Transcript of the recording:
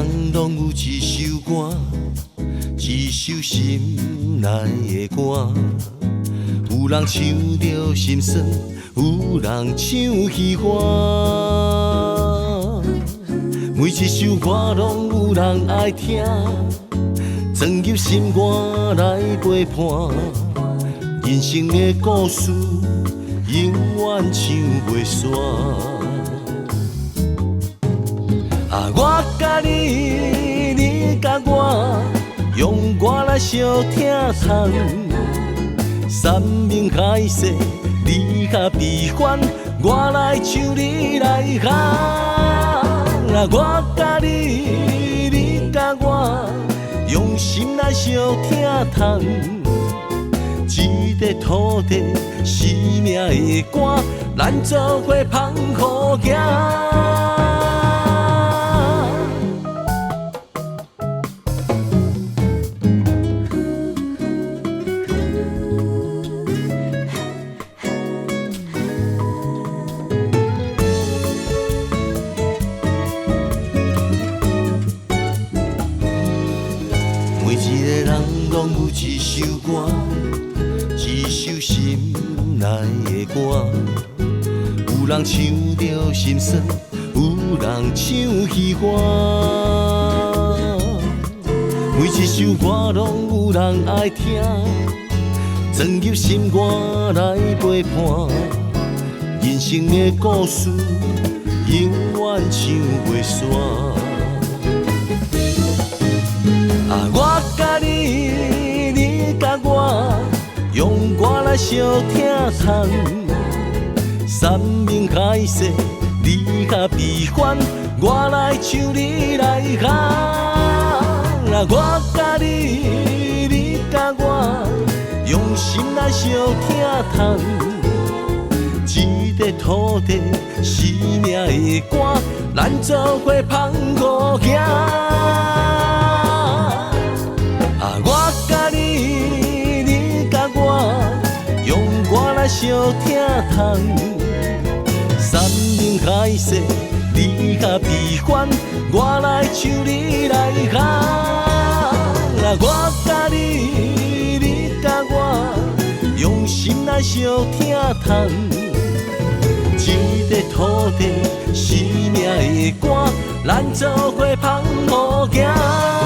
人拢有一首歌，一首心内的歌。有人唱着心酸，有人唱喜欢。每一首歌拢有人爱听，装入心肝来陪伴。人生的故事，永远唱袂煞。我甲你，你甲我，用歌来相听痛。山盟海誓，你甲悲欢，我来唱，你来喊。我甲你，你甲我，用心来相听痛。一个土地，生命的歌，咱做伙捧好行。每一个人拢有一首歌，一首心内的歌。有人唱着心酸，有人唱喜欢。每一首歌拢有人爱听，装入心肝来陪伴。人生的故事，永远唱袂煞。我甲你，你甲我，用歌来相听痛。山盟海誓，你甲悲欢，我来唱，你来喊。我甲你，你甲我，用心来相听痛。一个土地，生命的歌，咱做伙捧好行。我甲你，你甲我，用歌来相听痛。山盟海誓，你甲悲欢，我来唱，你来喊。我甲你，你甲我，用心来相听痛。一个土地，生命的歌，咱做伙捧好行。